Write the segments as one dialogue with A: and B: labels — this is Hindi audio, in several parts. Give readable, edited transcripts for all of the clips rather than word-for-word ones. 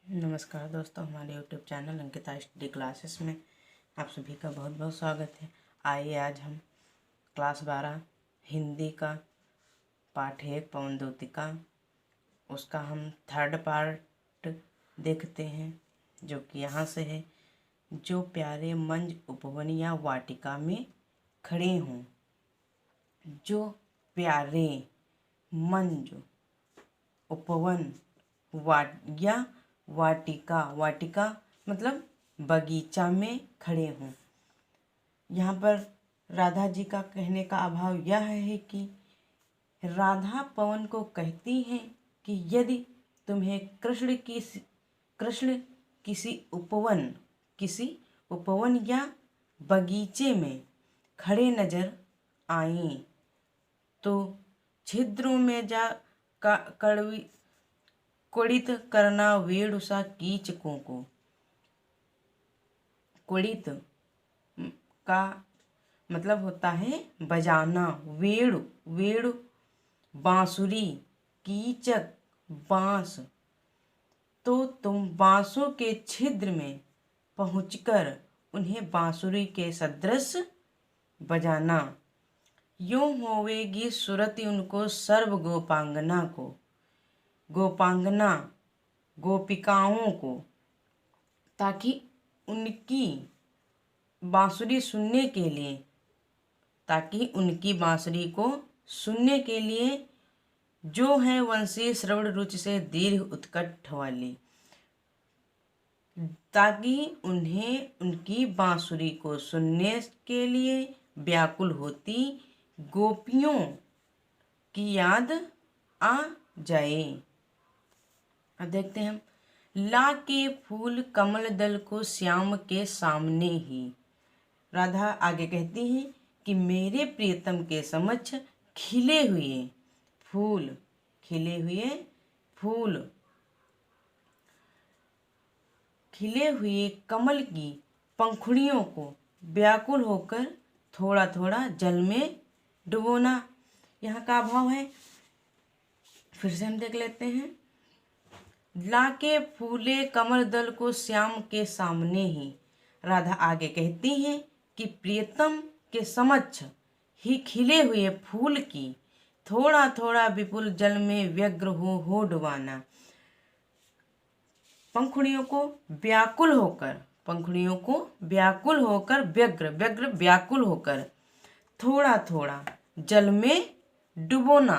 A: नमस्कार दोस्तों, हमारे YouTube channel Ankita study classes में आप सभी का बहुत बहुत स्वागत है। आइए आज हम क्लास 12 हिंदी का पाठ 1 पवनद्योतिका उसका हम थर्ड पार्ट देखते हैं, जो कि यहाँ से है। जो प्यारे मंज उपवन या वाटिका में खड़े हों, जो प्यारे मंज उपवन या वाटिका, वाटिका मतलब बगीचा में खड़े हों। यहाँ पर राधा जी का कहने का अभाव यह है कि राधा पवन को कहती हैं कि यदि तुम्हें कृष्ण किसी उपवन या बगीचे में खड़े नजर आएं तो छिद्रों में जा कुड़ित करना वेणुसा कीचकों को। कुड़ित का मतलब होता है बजाना, वेणु बांसुरी, कीचक बांस। तो तुम बांसों के छिद्र में पहुंचकर उन्हें बांसुरी के सदृश बजाना। यूं होवेगी सुरति उनको सर्व गोपिकाओं को, ताकि उनकी बांसुरी को सुनने के लिए जो है वंशी श्रवण रुचि से दीर्घ उत्कट वाली, ताकि उन्हें उनकी बांसुरी को सुनने के लिए व्याकुल होती गोपियों की याद आ जाए। अब देखते हैं हम। ला के फूल कमल दल को श्याम के सामने ही। राधा आगे कहती हैं कि मेरे प्रियतम के समक्ष खिले हुए कमल की पंखुड़ियों को व्याकुल होकर थोड़ा थोड़ा जल में डुबोना। यहाँ का भाव है, फिर से हम देख लेते हैं। लाके फूले कमल दल को श्याम के सामने ही। राधा आगे कहती हैं कि प्रियतम के समक्ष ही खिले हुए फूल की थोड़ा थोड़ा विपुल जल में व्यग्र हो डुबाना। पंखुड़ियों को व्याकुल होकर व्याकुल होकर थोड़ा थोड़ा जल में डुबोना।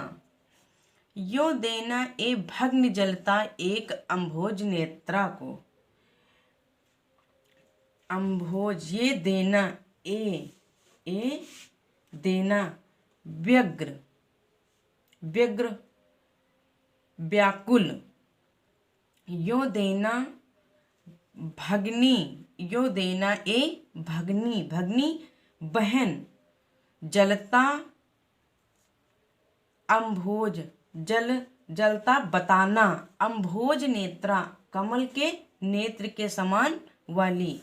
A: यो देना ए भग्न जलता एक अम्भोज नेत्रा को। अम्भोज, ये देना, ए देना व्यग्र व्याकुल। यो देना भगनी, यो देना ए भगनी बहन जलता अम्भोज, जलता बताना। अम्भोज नेत्रा, कमल के नेत्र के समान वाली।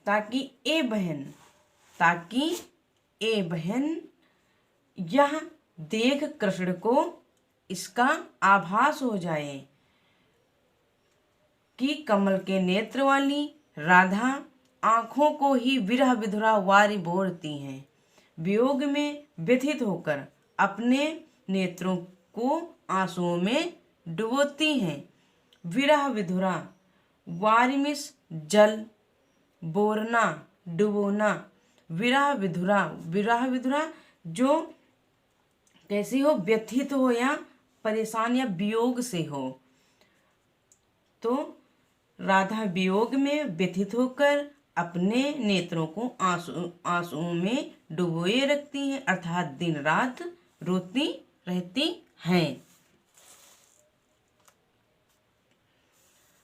A: ताकि ए बहन यह देख कृष्ण को इसका आभास हो जाए कि कमल के नेत्र वाली राधा आंखों को ही विरह विधुरा वारी बोलती हैं। वियोग में व्यथित होकर अपने नेत्रों को आंसुओं में डुबोती हैं। विरह विधुरा, वारिमिस जल, बोरना डुबोना। विरह विधुरा जो कैसी हो, व्यथित हो या परेशान या वियोग से हो। तो राधा वियोग में व्यथित होकर अपने नेत्रों को आंसुओं में डुबोए रखती हैं, अर्थात दिन रात रोती रहती हैं।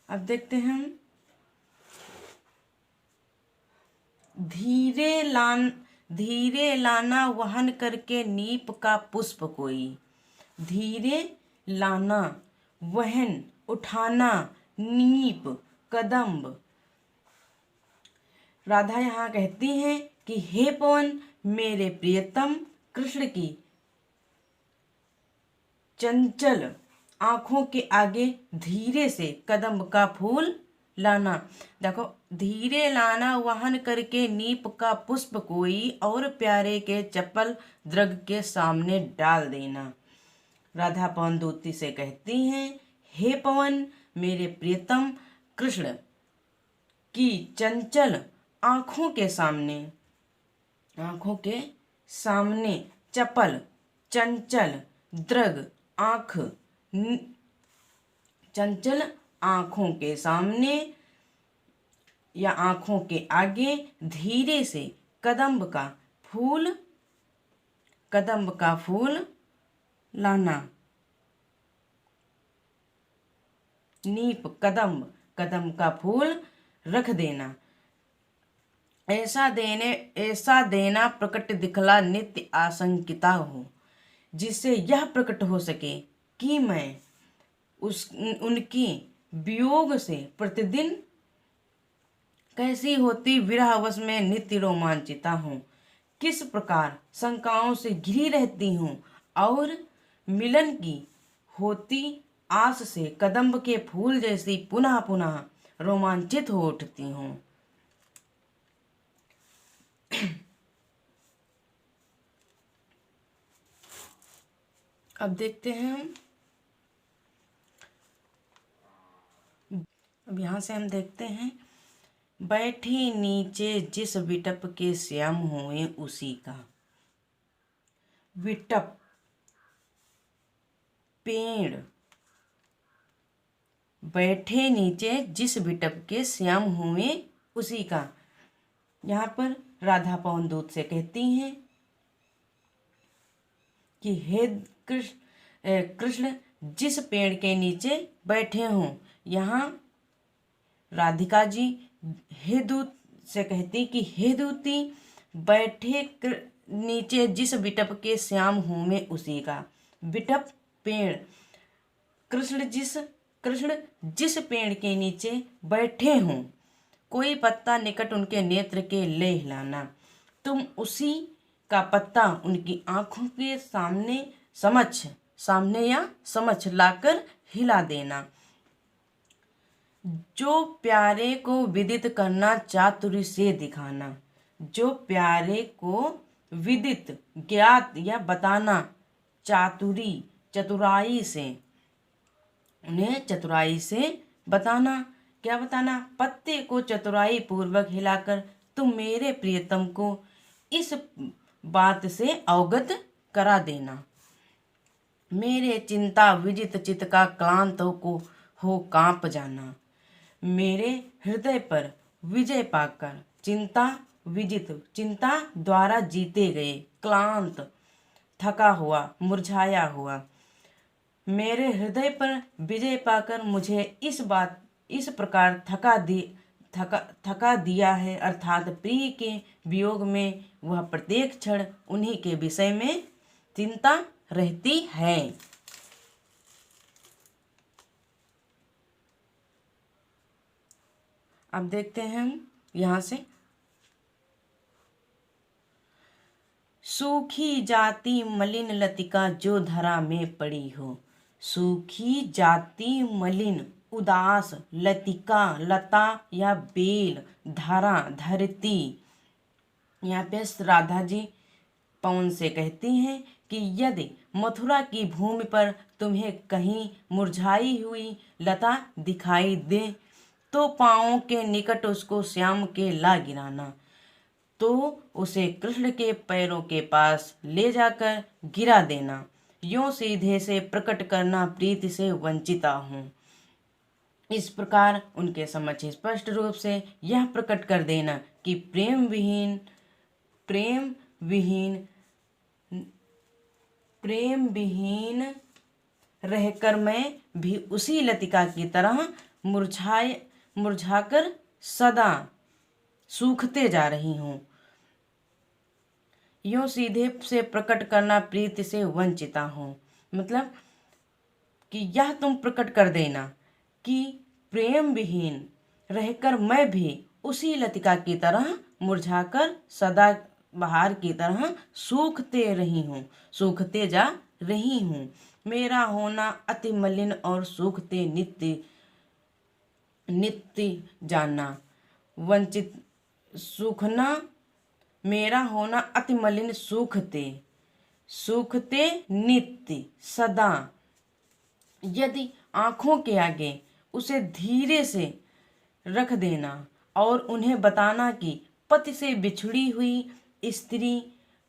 A: अब देखते हैं हम। धीरे लाना वहन करके नीप का पुष्प कोई। धीरे लाना, वहन उठाना, नीप कदम्ब। राधा यहाँ कहती हैं कि हे पवन, मेरे प्रियतम कृष्ण की चंचल आँखों के आगे धीरे से कदम्ब का फूल लाना। देखो, धीरे लाना वाहन करके नीप का पुष्प कोई, और प्यारे के चपल द्रग के सामने डाल देना। राधा पवन दूती से कहती हैं, हे पवन, मेरे प्रियतम कृष्ण की चंचल आँखों के सामने चपल, चंचल, द्रग, आँख, चंचल आँखों के सामने या आँखों के आगे धीरे से कदम्ब का फूल लाना। नीप कदम्ब का फूल रख देना। ऐसा देना प्रकट दिखला नित्य आशंकिता हो, जिससे यह प्रकट हो सके कि मैं उनके वियोग से प्रतिदिन कैसी होती विरहवश में नित्य रोमांचिता हूँ, किस प्रकार शंकाओं से घिरी रहती हूँ, और मिलन की होती आस से कदम्ब के फूल जैसी पुनः पुनः रोमांचित हो उठती हूँ। अब देखते हैं अब यहाँ से हम देखते हैं, बैठी नीचे जिस विटप के श्याम हुए उसी का। विटप पेड़, बैठे नीचे जिस विटप के श्याम हुए उसी का। यहाँ पर राधा पवन दूत से कहती हैं कि हे कृष्ण जिस पेड़ के नीचे बैठे हों। यहाँ राधिका जी हे दूत से कहती कि हे दूती, बैठे नीचे जिस विटप के श्याम हूँ मैं उसी का। विटप पेड़, कृष्ण जिस पेड़ के नीचे बैठे हों, कोई पत्ता निकट उनके नेत्र के ले हिलाना। तुम उसी का पत्ता उनकी आँखों के समक्ष लाकर हिला देना। जो प्यारे को विदित करना चातुरी से दिखाना। जो प्यारे को विदित, ज्ञात या बताना, चतुराई से, उन्हें चतुराई से बताना। क्या बताना? पत्ते को चतुराई पूर्वक हिलाकर तुम मेरे प्रियतम को इस बात से अवगत करा देना। मेरे चिंता विजित चित्त का क्लांत को हो कांप जाना। मेरे हृदय पर विजय पाकर चिंता द्वारा जीते गए, क्लांत, थका हुआ, मुरझाया हुआ, मेरे हृदय पर विजय पाकर मुझे इस प्रकार थका दिया है, अर्थात प्रिय के वियोग में वह प्रत्येक क्षण उन्हीं के विषय में चिंता रहती है। अब देखते हैं हम यहाँ से, सूखी जाति मलिन लतिका जो धरा में पड़ी हो। सूखी जाति मलिन उदास लतिका, लता या बेल, धरा, धरती। यहाँ पे राधा जी पवन से कहती हैं कि यदि मथुरा की भूमि पर तुम्हें कहीं मुरझाई हुई लता दिखाई दे तो पाँवों के निकट उसको श्याम के ला गिराना। तो उसे कृष्ण के पैरों के पास ले जाकर गिरा देना। यूं सीधे से प्रकट करना प्रीति से वंचिता हूँ। इस प्रकार उनके समक्ष स्पष्ट रूप से यह प्रकट कर देना कि प्रेम विहीन रहकर मैं भी उसी लतिका की तरह मुरझाकर सदा सूखते जा रही हूँ। यूं सीधे से प्रकट करना प्रीति से वंचिता हूँ। मतलब कि यह तुम प्रकट कर देना कि प्रेम विहीन रहकर मैं भी उसी लतिका की तरह मुरझाकर सदा बहार की तरह सूखते जा रही हूँ। मेरा होना अति मलिन और सूख ते नित्य नित्य जानना। वंचित सूखना, मेरा होना अति मलिन सूखते सूखते नित्य सदा। यदि आँखों के आगे उसे धीरे से रख देना और उन्हें बताना कि पति से बिछड़ी हुई स्त्री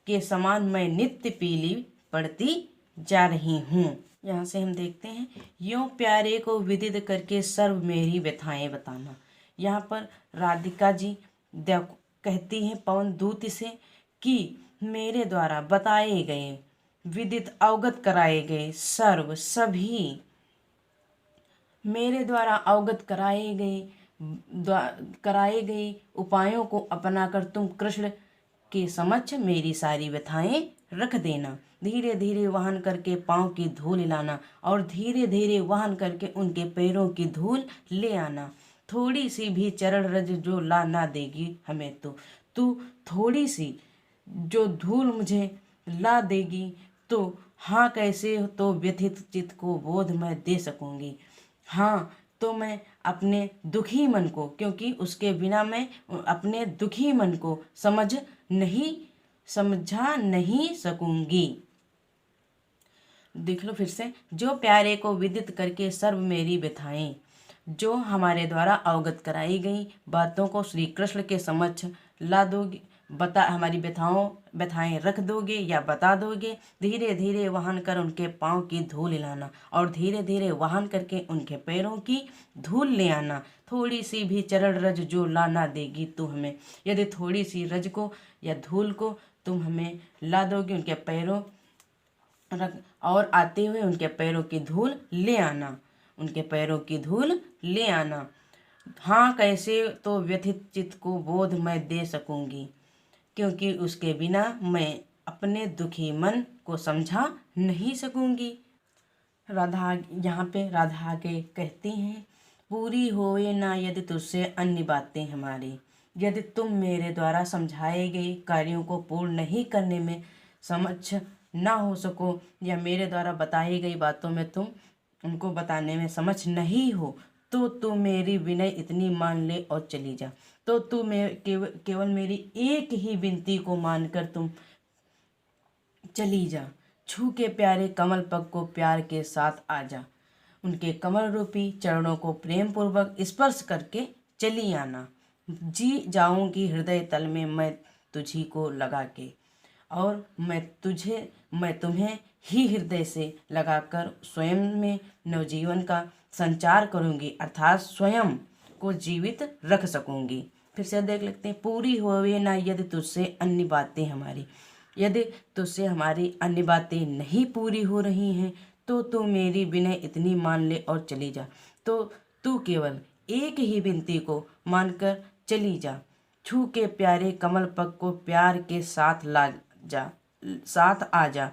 A: के समान मैं नित्य पीली पड़ती जा रही हूँ। यहाँ से हम देखते हैं, यूं प्यारे को विदित करके सर्व मेरी व्यथाएं बताना। यहाँ पर राधिका जी कहती हैं पवन दूत से कि मेरे द्वारा बताए गए, विदित अवगत कराए गए सर्व सभी, मेरे द्वारा अवगत कराए गए उपायों को अपनाकर तुम कृष्ण के समक्ष मेरी सारी व्यथाएं रख देना। धीरे धीरे वहन करके पाँव की धूल लाना और धीरे धीरे वहन करके उनके पैरों की धूल ले आना। थोड़ी सी भी चरण रज जो ला ना देगी हमें, तो तू थोड़ी सी जो धूल मुझे ला देगी तो हाँ कैसे तो व्यथित चित्त को बोध मैं दे सकूंगी। हाँ तो मैं अपने दुखी मन को, क्योंकि उसके बिना मैं अपने दुखी मन को समझा नहीं सकूंगी। देख लो फिर से, जो प्यारे को विदित करके सर्व मेरी व्यथाएं, जो हमारे द्वारा अवगत कराई गई बातों को श्री कृष्ण के समक्ष ला दोगे, हमारी व्यथाएं रख दोगे या बता दोगे। धीरे धीरे वाहन कर उनके पाँव की धूल लाना और धीरे धीरे वाहन करके उनके पैरों की धूल ले आना। थोड़ी सी भी चरण रज जो ला ना देगी तू हमें, यदि थोड़ी सी रज को या धूल को तुम हमें ला दोगे उनके पैरों और आते हुए उनके पैरों की धूल ले आना, उनके पैरों की धूल ले आना। हाँ कैसे तो व्यथित चित्त को बोध मैं दे सकूंगी, क्योंकि उसके बिना मैं अपने दुखी मन को समझा नहीं सकूंगी। राधा यहाँ पे राधा के कहती हैं, पूरी होए ना यदि तुझसे अन्य बातें हमारी, यदि तुम मेरे द्वारा समझाए गए कार्यों को पूर्ण नहीं करने में समक्ष ना हो सको या मेरे द्वारा बताई गई बातों में तुम उनको बताने में समक्ष नहीं हो, तो तू मेरी विनय इतनी मान ले और चली जा। तो तू केवल मेरी एक ही विनती को मानकर तुम चली जा। छू के प्यारे कमल पग को प्यार के साथ आ जा, उनके कमल रूपी चरणों को प्रेम पूर्वक स्पर्श करके चली आना। जी जाऊंगी हृदय तल में मैं तुझी को लगा के, और मैं तुम्हें ही हृदय से लगाकर स्वयं में नवजीवन का संचार करूंगी, अर्थात स्वयं को जीवित रख सकूंगी। फिर से देख लेते हैं, पूरी होवे ना यदि तुझसे अन्य बातें हमारी, यदि तुझसे हमारी अन्य बातें नहीं पूरी हो रही हैं तो तू मेरी विनय इतनी मान ले और चली जा। तो तू केवल एक ही विनती को मानकर चली जा। छू के प्यारे कमल पग को प्यार के साथ आ जा।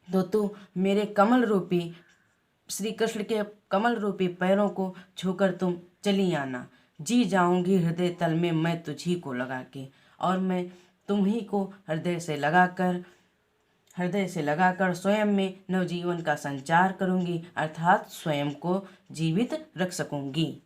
A: तो तू मेरे कमल रूपी श्री कृष्ण के कमल रूपी पैरों को छूकर तुम चली आना। जी जाऊंगी हृदय तल में मैं तुझी को लगा के, और मैं तुम ही को हृदय से लगाकर स्वयं में नवजीवन का संचार करूंगी, अर्थात स्वयं को जीवित रख सकूंगी।